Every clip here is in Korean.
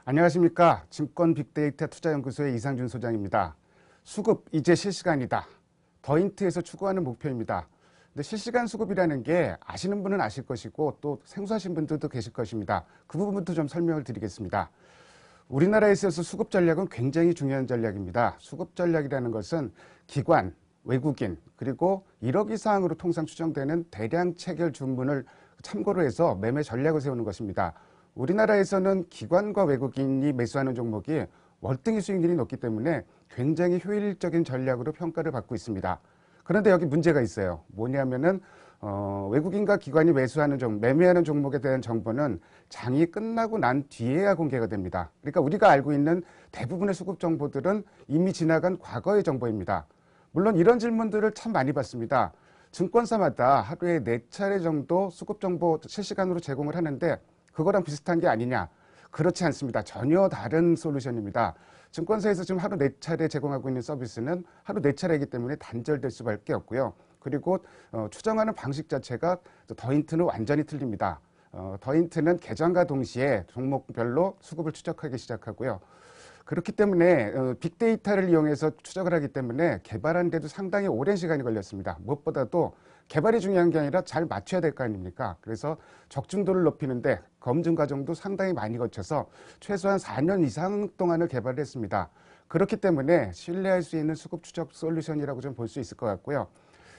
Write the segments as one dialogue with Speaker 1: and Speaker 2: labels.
Speaker 1: 안녕하십니까. 증권 빅데이터 투자연구소의 이상준 소장입니다. 수급 이제 실시간이다. 더인트에서 추구하는 목표입니다. 근데 실시간 수급이라는 게 아시는 분은 아실 것이고 또 생소하신 분들도 계실 것입니다. 그 부분부터 좀 설명을 드리겠습니다. 우리나라에 있어서 수급 전략은 굉장히 중요한 전략입니다. 수급 전략이라는 것은 기관, 외국인, 그리고 1억 이상으로 통상 추정되는 대량 체결 주문을 참고로 해서 매매 전략을 세우는 것입니다. 우리나라에서는 기관과 외국인이 매수하는 종목이 월등히 수익률이 높기 때문에 굉장히 효율적인 전략으로 평가를 받고 있습니다. 그런데 여기 문제가 있어요. 뭐냐면은 외국인과 기관이 매매하는 종목에 대한 정보는 장이 끝나고 난 뒤에야 공개가 됩니다. 그러니까 우리가 알고 있는 대부분의 수급 정보들은 이미 지나간 과거의 정보입니다. 물론 이런 질문들을 참 많이 받습니다. 증권사마다 하루에 4차례 정도 수급 정보 실시간으로 제공을 하는데 그거랑 비슷한 게 아니냐? 그렇지 않습니다. 전혀 다른 솔루션입니다. 증권사에서 지금 하루 4차례 제공하고 있는 서비스는 하루 4차례이기 때문에 단절될 수밖에 없고요. 그리고 추정하는 방식 자체가 더인트는 완전히 틀립니다. 더인트는 계정과 동시에 종목별로 수급을 추적하기 시작하고요. 그렇기 때문에 빅데이터를 이용해서 추적을 하기 때문에 개발하는 데도 상당히 오랜 시간이 걸렸습니다. 무엇보다도 개발이 중요한 게 아니라 잘 맞춰야 될 거 아닙니까? 그래서 적중도를 높이는데 검증 과정도 상당히 많이 거쳐서 최소한 4년 이상 동안을 개발을 했습니다. 그렇기 때문에 신뢰할 수 있는 수급 추적 솔루션이라고 좀 볼 수 있을 것 같고요.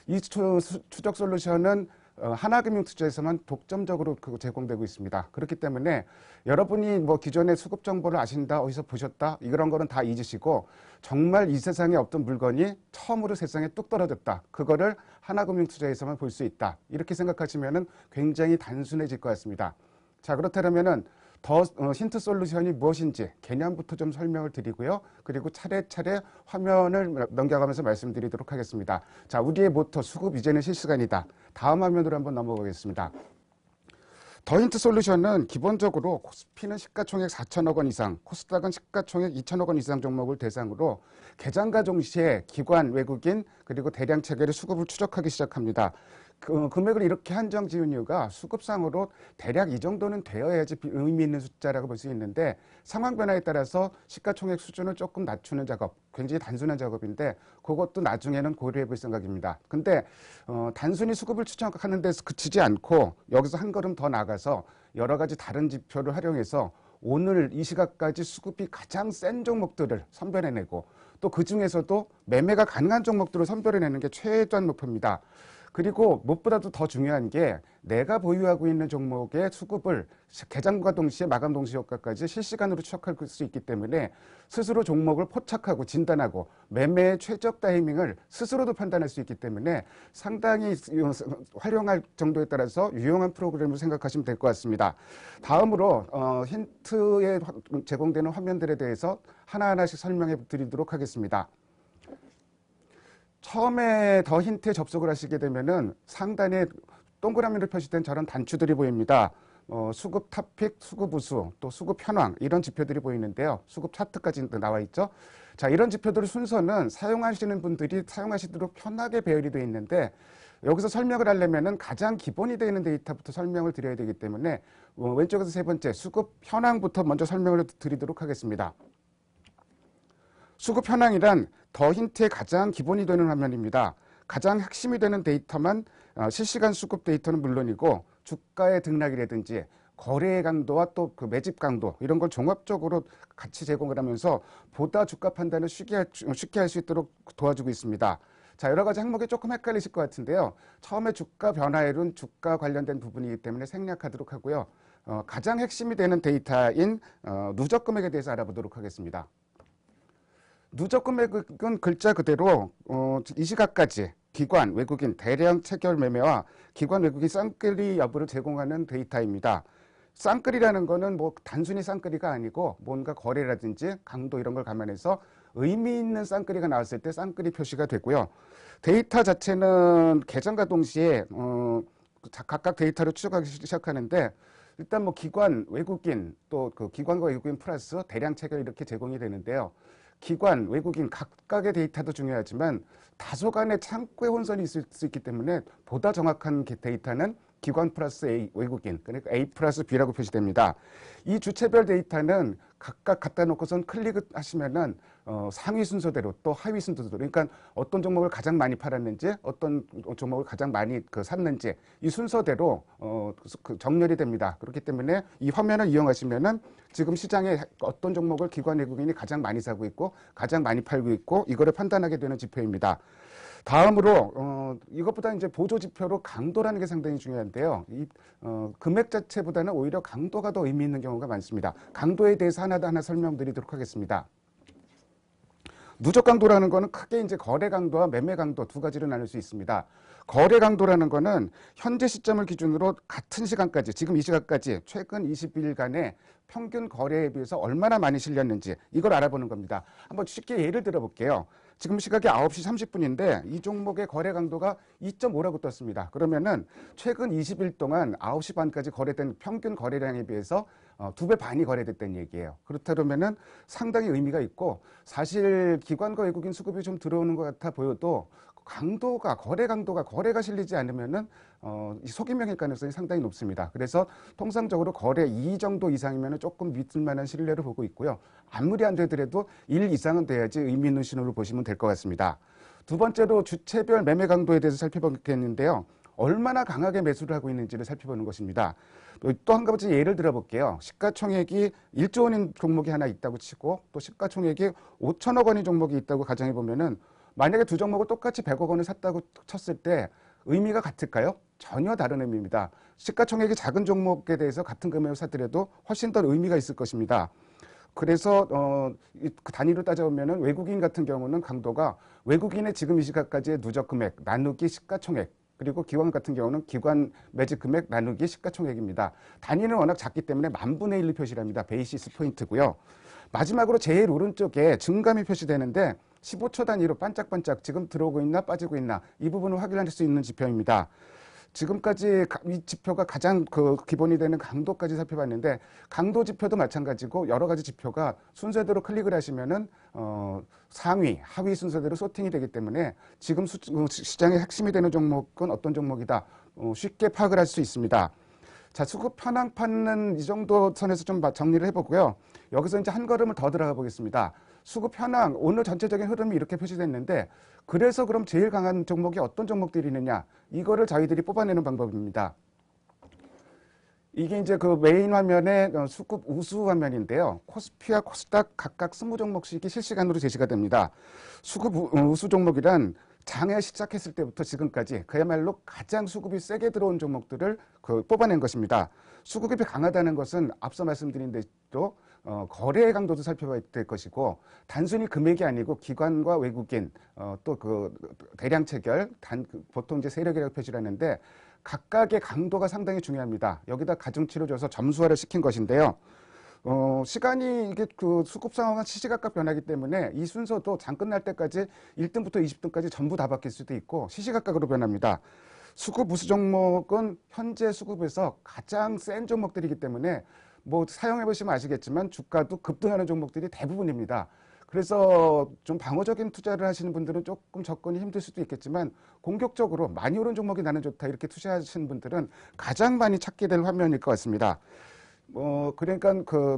Speaker 1: 이 추적 솔루션은 하나금융투자에서만 독점적으로 제공되고 있습니다. 그렇기 때문에 여러분이 뭐 기존의 수급 정보를 아신다, 어디서 보셨다, 이런 거는 다 잊으시고 정말 이 세상에 없던 물건이 처음으로 세상에 뚝 떨어졌다. 그거를 하나금융투자에서만 볼 수 있다. 이렇게 생각하시면 굉장히 단순해질 것 같습니다. 자, 그렇다면은 더 힌트 솔루션이 무엇인지 개념부터 좀 설명을 드리고요. 그리고 차례차례 화면을 넘겨가면서 말씀드리도록 하겠습니다. 자, 우리의 모토 수급 이제는 실시간이다. 다음 화면으로 한번 넘어가겠습니다. 더 힌트 솔루션은 기본적으로 코스피는 시가총액 4천억 원 이상, 코스닥은 시가총액 2천억 원 이상 종목을 대상으로 개장과 동시에 기관, 외국인, 그리고 대량 체결의 수급을 추적하기 시작합니다. 금액을 이렇게 한정 지은 이유가 수급상으로 대략 이 정도는 되어야지 의미 있는 숫자라고 볼 수 있는데 상황 변화에 따라서 시가총액 수준을 조금 낮추는 작업, 굉장히 단순한 작업인데 그것도 나중에는 고려해 볼 생각입니다. 근데 단순히 수급을 추적하는 데서 그치지 않고 여기서 한 걸음 더 나가서 여러 가지 다른 지표를 활용해서 오늘 이 시각까지 수급이 가장 센 종목들을 선별해내고 또 그 중에서도 매매가 가능한 종목들을 선별해내는 게 최단 목표입니다. 그리고 무엇보다도 더 중요한 게 내가 보유하고 있는 종목의 수급을 개장과 동시에 마감 동시 효과까지 실시간으로 추적할 수 있기 때문에 스스로 종목을 포착하고 진단하고 매매의 최적 타이밍을 스스로도 판단할 수 있기 때문에 상당히 활용할 정도에 따라서 유용한 프로그램으로 생각하시면 될 것 같습니다. 다음으로 힌트에 제공되는 화면들에 대해서 하나하나씩 설명해 드리도록 하겠습니다. 처음에 더 힌트에 접속을 하시게 되면은 상단에 동그라미로 표시된 저런 단추들이 보입니다. 수급 탑픽, 수급 우수, 또 수급 현황 이런 지표들이 보이는데요. 수급 차트까지 나와 있죠. 자, 이런 지표들의 순서는 사용하시는 분들이 사용하시도록 편하게 배열이 되어 있는데 여기서 설명을 하려면은 가장 기본이 되는 데이터부터 설명을 드려야 되기 때문에 왼쪽에서 세 번째 수급 현황부터 먼저 설명을 드리도록 하겠습니다. 수급 현황이란 더 힌트의 가장 기본이 되는 화면입니다. 가장 핵심이 되는 데이터만 실시간 수급 데이터는 물론이고 주가의 등락이라든지 거래의 강도와 또 그 매집 강도 이런 걸 종합적으로 같이 제공을 하면서 보다 주가 판단을 쉽게 할 수 있도록 도와주고 있습니다. 자, 여러 가지 항목이 조금 헷갈리실 것 같은데요. 처음에 주가 변화율은 주가 관련된 부분이기 때문에 생략하도록 하고요. 가장 핵심이 되는 데이터인 누적 금액에 대해서 알아보도록 하겠습니다. 누적 금액은 글자 그대로 이 시각까지 기관, 외국인 대량 체결 매매와 기관, 외국인 쌍끌이 여부를 제공하는 데이터입니다. 쌍끌이라는 거는 뭐 단순히 쌍끌이가 아니고 뭔가 거래라든지 강도 이런 걸 감안해서 의미 있는 쌍끌이가 나왔을 때 쌍끌이 표시가 되고요. 데이터 자체는 개정과 동시에 각각 데이터를 추적하기 시작하는데 일단 뭐 기관, 외국인 또 그 기관과 외국인 플러스 대량 체결 이렇게 제공이 되는데요. 기관, 외국인 각각의 데이터도 중요하지만 다소간의 창구의 혼선이 있을 수 있기 때문에 보다 정확한 데이터는 기관 플러스 A 외국인, 그러니까 A 플러스 B라고 표시됩니다. 이 주체별 데이터는 각각 갖다 놓고선 클릭하시면은 상위 순서대로 또 하위 순서대로, 그러니까 어떤 종목을 가장 많이 팔았는지, 어떤 종목을 가장 많이 샀는지 이 순서대로 정렬이 됩니다. 그렇기 때문에 이 화면을 이용하시면은 지금 시장에 어떤 종목을 기관 외국인이 가장 많이 사고 있고 가장 많이 팔고 있고 이거를 판단하게 되는 지표입니다. 다음으로 이것보다 이제 보조 지표로 강도라는 게 상당히 중요한데요. 이 금액 자체보다는 오히려 강도가 더 의미 있는 경우가 많습니다. 강도에 대해서 하나 설명드리도록 하겠습니다. 누적 강도라는 거는 크게 이제 거래 강도와 매매 강도 두 가지로 나눌 수 있습니다. 거래 강도라는 거는 현재 시점을 기준으로 같은 시간까지, 지금 이 시간까지 최근 20일간의 평균 거래에 비해서 얼마나 많이 실렸는지 이걸 알아보는 겁니다. 한번 쉽게 예를 들어 볼게요. 지금 시각이 9시 30분인데 이 종목의 거래 강도가 2.5라고 떴습니다. 그러면은 최근 20일 동안 9시 반까지 거래된 평균 거래량에 비해서 2배 반이 거래됐다는 얘기예요. 그렇다면은 상당히 의미가 있고, 사실 기관과 외국인 수급이 좀 들어오는 것 같아 보여도 거래가 실리지 않으면은 속임명일 가능성이 상당히 높습니다. 그래서 통상적으로 거래 2 정도 이상이면 조금 믿을 만한 신뢰를 보고 있고요. 아무리 안 되더라도 1 이상은 돼야지 의미 있는 신호를 보시면 될 것 같습니다. 두 번째로 주체별 매매 강도에 대해서 살펴보겠는데요. 얼마나 강하게 매수를 하고 있는지를 살펴보는 것입니다. 또 한 가지 예를 들어 볼게요. 시가총액이 1조 원인 종목이 하나 있다고 치고 또 시가총액이 5천억 원인 종목이 있다고 가정해 보면은, 만약에 두 종목을 똑같이 100억 원을 샀다고 쳤을 때 의미가 같을까요? 전혀 다른 의미입니다. 시가총액이 작은 종목에 대해서 같은 금액을 사더라도 훨씬 더 의미가 있을 것입니다. 그래서 그 단위로 따져보면은 외국인 같은 경우는 강도가 외국인의 지금 이 시각까지의 누적 금액 나누기 시가총액, 그리고 기관 같은 경우는 기관 매집 금액 나누기 시가총액입니다. 단위는 워낙 작기 때문에 10,000분의 1로 표시를 합니다. 베이시스 포인트고요. 마지막으로 제일 오른쪽에 증감이 표시되는데 15초 단위로 반짝반짝 지금 들어오고 있나 빠지고 있나 이 부분을 확인할 수 있는 지표입니다. 지금까지 이 지표가 가장 기본이 되는 강도까지 살펴봤는데, 강도 지표도 마찬가지고 여러 가지 지표가 순서대로 클릭을 하시면은 상위, 하위 순서대로 소팅이 되기 때문에 지금 시장의 핵심이 되는 종목은 어떤 종목이다 쉽게 파악을 할 수 있습니다. 자, 수급 현황 파는 이 정도 선에서 좀 정리를 해보고요. 여기서 이제 한 걸음을 더 들어가 보겠습니다. 수급 현황, 오늘 전체적인 흐름이 이렇게 표시됐는데, 그래서 그럼 제일 강한 종목이 어떤 종목들이 있느냐, 이거를 저희들이 뽑아내는 방법입니다. 이게 이제 그 메인 화면의 수급 우수 화면인데요. 코스피와 코스닥 각각 20종목씩이 실시간으로 제시가 됩니다. 수급 우수 종목이란 장에 시작했을 때부터 지금까지 그야말로 가장 수급이 세게 들어온 종목들을 뽑아낸 것입니다. 수급이 강하다는 것은 앞서 말씀드린 대로 거래의 강도도 살펴봐야 될 것이고, 단순히 금액이 아니고 기관과 외국인 또 대량 체결, 보통 이제 세력이라고 표시를 하는데 각각의 강도가 상당히 중요합니다. 여기다 가중치를 줘서 점수화를 시킨 것인데요. 시간이 이게 수급 상황은 시시각각 변하기 때문에 이 순서도 장 끝날 때까지 1등부터 20등까지 전부 다 바뀔 수도 있고 시시각각으로 변합니다. 수급 우수 종목은 현재 수급에서 가장 센 종목들이기 때문에 뭐 사용해 보시면 아시겠지만 주가도 급등하는 종목들이 대부분입니다. 그래서 좀 방어적인 투자를 하시는 분들은 조금 접근이 힘들 수도 있겠지만, 공격적으로 많이 오른 종목이 나는 좋다 이렇게 투자하시는 분들은 가장 많이 찾게 될 화면일 것 같습니다. 그러니까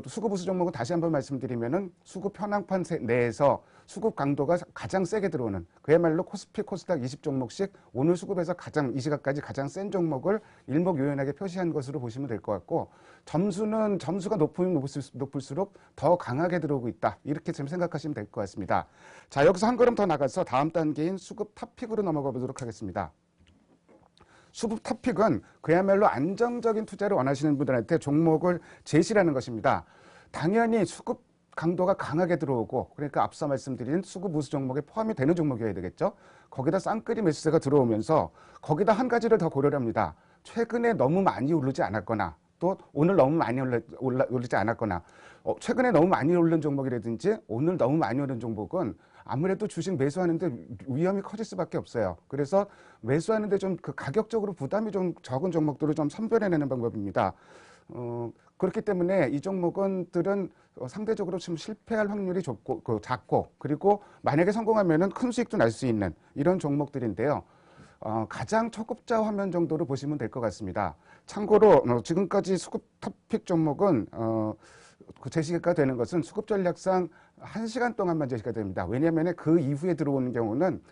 Speaker 1: 수급 우수 종목은 다시 한번 말씀드리면은 수급 현황판 내에서 수급 강도가 가장 세게 들어오는, 그야말로 코스피 코스닥 20종목씩 오늘 수급에서 이 시각까지 가장 센 종목을 일목요연하게 표시한 것으로 보시면 될 것 같고, 점수가 높을수록 더 강하게 들어오고 있다 이렇게 좀 생각하시면 될 것 같습니다. 자, 여기서 한 걸음 더 나가서 다음 단계인 수급 탑픽으로 넘어가 보도록 하겠습니다. 수급 탑픽은 그야말로 안정적인 투자를 원하시는 분들한테 종목을 제시하는 것입니다. 당연히 수급 강도가 강하게 들어오고, 그러니까 앞서 말씀드린 수급 우수 종목에 포함이 되는 종목이어야 되겠죠. 거기다 쌍끌이 매수세가 들어오면서 거기다 한 가지를 더 고려를 합니다. 최근에 너무 많이 오르지 않았거나 또 오늘 너무 많이 오르지 않았거나, 최근에 너무 많이 오른 종목이라든지 오늘 너무 많이 오른 종목은 아무래도 주식 매수하는데 위험이 커질 수밖에 없어요. 그래서 매수하는데 좀 가격적으로 부담이 좀 적은 종목들을 좀 선별해내는 방법입니다. 그렇기 때문에 이 종목들은 상대적으로 좀 실패할 확률이 작고, 그리고 만약에 성공하면은 큰 수익도 날 수 있는 이런 종목들인데요. 가장 초급자 화면 정도로 보시면 될 것 같습니다. 참고로 지금까지 수급 토픽 종목은 그 제시가 되는 것은 수급 전략상 1시간 동안만 제시가 됩니다. 왜냐하면 그 이후에 들어오는 경우는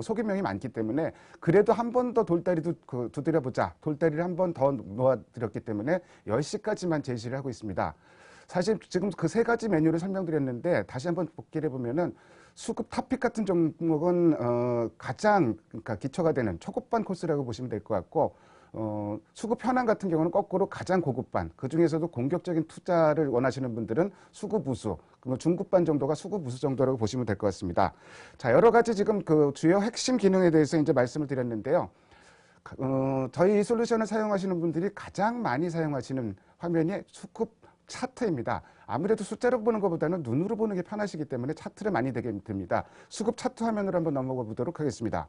Speaker 1: 소규명이 많기 때문에 그래도 한 번 더 돌다리도 두드려보자. 돌다리를 한 번 더 놓아드렸기 때문에 10시까지만 제시를 하고 있습니다. 사실 지금 그 세 가지 메뉴를 설명드렸는데 다시 한번 복기를 해보면은 수급 탑픽 같은 종목은 가장 그러니까 기초가 되는 초급반 코스라고 보시면 될 것 같고 수급 현황 같은 경우는 거꾸로 가장 고급반, 그 중에서도 공격적인 투자를 원하시는 분들은 수급 우수, 중급반 정도가 수급 우수 정도라고 보시면 될 것 같습니다. 자, 여러 가지 지금 그 주요 핵심 기능에 대해서 이제 말씀을 드렸는데요. 저희 솔루션을 사용하시는 분들이 가장 많이 사용하시는 화면이 수급 차트입니다. 아무래도 숫자로 보는 것보다는 눈으로 보는 게 편하시기 때문에 차트를 많이 되게 됩니다. 수급 차트 화면으로 한번 넘어가 보도록 하겠습니다.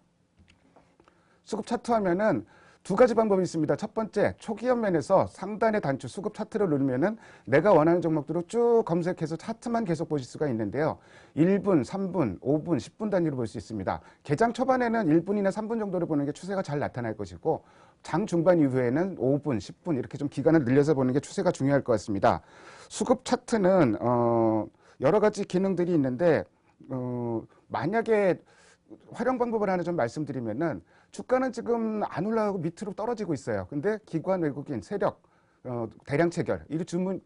Speaker 1: 수급 차트 화면은 두 가지 방법이 있습니다. 첫 번째, 초기 화면에서 상단의 단추 수급 차트를 누르면은 내가 원하는 종목들을 쭉 검색해서 차트만 계속 보실 수가 있는데요. 1분, 3분, 5분, 10분 단위로 볼 수 있습니다. 개장 초반에는 1분이나 3분 정도를 보는 게 추세가 잘 나타날 것이고 장 중반 이후에는 5분, 10분 이렇게 좀 기간을 늘려서 보는 게 추세가 중요할 것 같습니다. 수급 차트는 여러 가지 기능들이 있는데 만약에 활용 방법을 하나 좀 말씀드리면은 주가는 지금 안 올라가고 밑으로 떨어지고 있어요. 근데 기관, 외국인, 세력, 대량 체결, 이 주문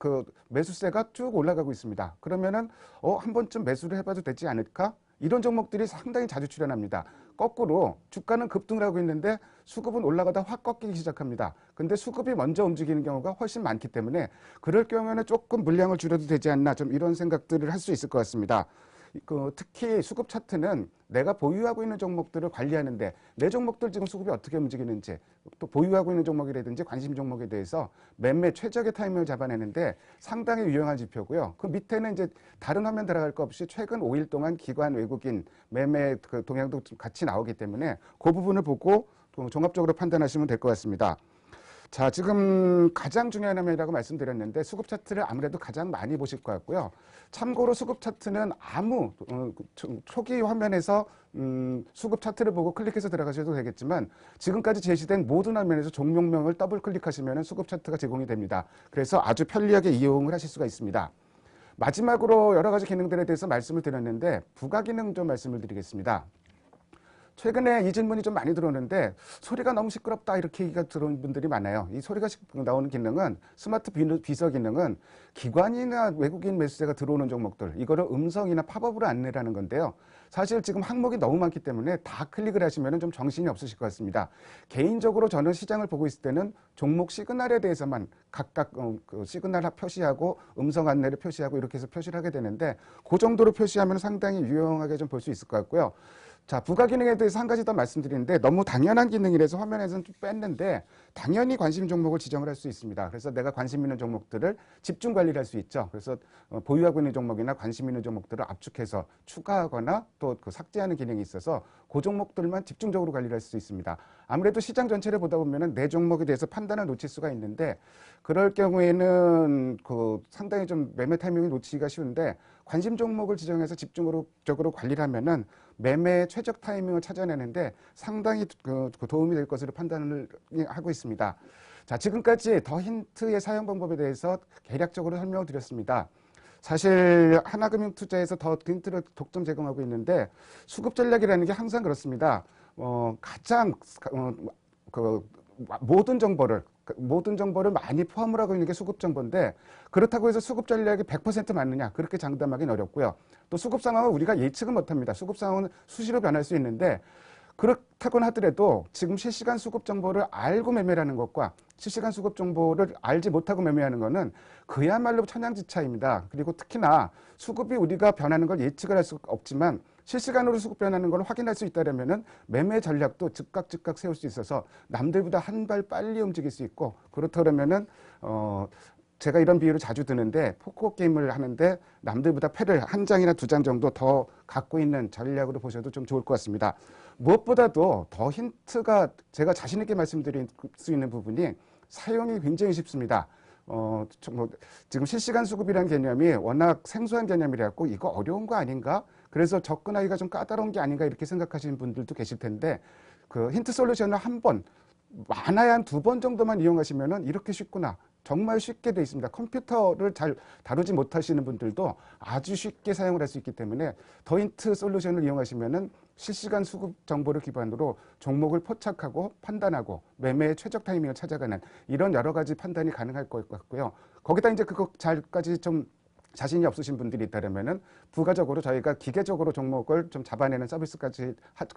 Speaker 1: 매수세가 쭉 올라가고 있습니다. 그러면은 한 번쯤 매수를 해봐도 되지 않을까? 이런 종목들이 상당히 자주 출현합니다. 거꾸로 주가는 급등을 하고 있는데 수급은 올라가다 확 꺾이기 시작합니다. 근데 수급이 먼저 움직이는 경우가 훨씬 많기 때문에 그럴 경우에는 조금 물량을 줄여도 되지 않나 좀 이런 생각들을 할 수 있을 것 같습니다. 특히 수급 차트는 내가 보유하고 있는 종목들을 관리하는데 내 종목들 지금 수급이 어떻게 움직이는지 또 보유하고 있는 종목이라든지 관심 종목에 대해서 매매 최적의 타이밍을 잡아내는데 상당히 유용한 지표고요. 그 밑에는 이제 다른 화면 들어갈 거 없이 최근 5일 동안 기관 외국인 매매 그 동향도 같이 나오기 때문에 그 부분을 보고 종합적으로 판단하시면 될 것 같습니다. 자, 지금 가장 중요한 화면이라고 말씀드렸는데 수급 차트를 아무래도 가장 많이 보실 것 같고요. 참고로 수급 차트는 아무 초기 화면에서 수급 차트를 보고 클릭해서 들어가셔도 되겠지만 지금까지 제시된 모든 화면에서 종목명을 더블 클릭하시면 수급 차트가 제공이 됩니다. 그래서 아주 편리하게 이용을 하실 수가 있습니다. 마지막으로 여러 가지 기능들에 대해서 말씀을 드렸는데 부가 기능 좀 말씀을 드리겠습니다. 최근에 이 질문이 좀 많이 들어오는데 소리가 너무 시끄럽다 이렇게 얘기가 들어오는 분들이 많아요. 이 소리가 나오는 기능은 스마트 비서 기능은 기관이나 외국인 매수세가 들어오는 종목들 이거를 음성이나 팝업으로 안내를 하는 건데요. 사실 지금 항목이 너무 많기 때문에 다 클릭을 하시면 좀 정신이 없으실 것 같습니다. 개인적으로 저는 시장을 보고 있을 때는 종목 시그널에 대해서만 각각 그 시그널 표시하고 음성 안내를 표시하고 이렇게 해서 표시를 하게 되는데 그 정도로 표시하면 상당히 유용하게 좀 볼 수 있을 것 같고요. 자, 부가 기능에 대해서 한 가지 더 말씀드리는데 너무 당연한 기능이라서 화면에서는 좀 뺐는데 당연히 관심 종목을 지정을 할 수 있습니다. 그래서 내가 관심 있는 종목들을 집중 관리를 할 수 있죠. 그래서 보유하고 있는 종목이나 관심 있는 종목들을 압축해서 추가하거나 또 그 삭제하는 기능이 있어서 그 종목들만 집중적으로 관리를 할 수 있습니다. 아무래도 시장 전체를 보다 보면은 내 종목에 대해서 판단을 놓칠 수가 있는데 그럴 경우에는 그 상당히 좀 매매 타이밍을 놓치기가 쉬운데 관심 종목을 지정해서 집중적으로 관리를 하면은 매매 최적 타이밍을 찾아내는데 상당히 도움이 될 것으로 판단을 하고 있습니다. 자, 지금까지 더 힌트의 사용 방법에 대해서 개략적으로 설명을 드렸습니다. 사실 하나금융투자에서 더 힌트를 독점 제공하고 있는데 수급 전략이라는 게 항상 그렇습니다. 가장 모든 정보를 많이 포함을 하고 있는 게 수급 정보인데 그렇다고 해서 수급 전략이 100% 맞느냐 그렇게 장담하기는 어렵고요. 또 수급 상황은 우리가 예측은 못합니다. 수급 상황은 수시로 변할 수 있는데 그렇다고는 하더라도 지금 실시간 수급 정보를 알고 매매를 하는 것과 실시간 수급 정보를 알지 못하고 매매하는 것은 그야말로 천양지차입니다. 그리고 특히나 수급이 우리가 변하는 걸 예측을 할 수 없지만 실시간으로 수급 변하는 걸 확인할 수 있다면은 매매 전략도 즉각 세울 수 있어서 남들보다 한 발 빨리 움직일 수 있고 그렇다면은 제가 이런 비유를 자주 드는데 포커 게임을 하는데 남들보다 패를 한 장이나 두 장 정도 더 갖고 있는 전략으로 보셔도 좀 좋을 것 같습니다. 무엇보다도 더 힌트가 제가 자신 있게 말씀드릴 수 있는 부분이 사용이 굉장히 쉽습니다. 지금 실시간 수급이라는 개념이 워낙 생소한 개념이라고 이거 어려운 거 아닌가? 그래서 접근하기가 좀 까다로운 게 아닌가 이렇게 생각하시는 분들도 계실 텐데 그 힌트 솔루션을 한 번, 많아야 한 두 번 정도만 이용하시면은 이렇게 쉽구나. 정말 쉽게 돼 있습니다. 컴퓨터를 잘 다루지 못하시는 분들도 아주 쉽게 사용을 할 수 있기 때문에 더 힌트 솔루션을 이용하시면은 실시간 수급 정보를 기반으로 종목을 포착하고 판단하고 매매의 최적 타이밍을 찾아가는 이런 여러 가지 판단이 가능할 것 같고요. 거기다 이제 그거 잘까지 좀 자신이 없으신 분들이 있다면은 부가적으로 저희가 기계적으로 종목을 좀 잡아내는 서비스까지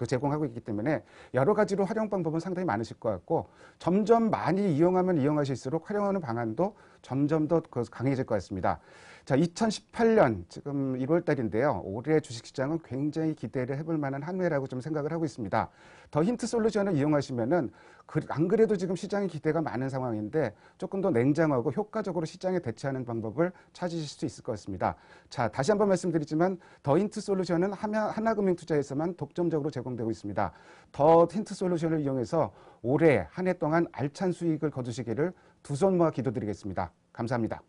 Speaker 1: 제공하고 있기 때문에 여러 가지로 활용 방법은 상당히 많으실 것 같고 점점 많이 이용하면 이용하실수록 활용하는 방안도 점점 더 강해질 것 같습니다. 자, 2018년 지금 1월 달인데요. 올해 주식시장은 굉장히 기대를 해볼 만한 한 해라고 좀 생각을 하고 있습니다. 더 힌트 솔루션을 이용하시면은 안 그래도 지금 시장에 기대가 많은 상황인데 조금 더 냉정하고 효과적으로 시장에 대처하는 방법을 찾으실 수 있을 것 같습니다. 자, 다시 한번 말씀드리지만 더 힌트 솔루션은 하나금융투자에서만 독점적으로 제공되고 있습니다. 더 힌트 솔루션을 이용해서 올해 한 해 동안 알찬 수익을 거두시기를 두 손 모아 기도드리겠습니다. 감사합니다.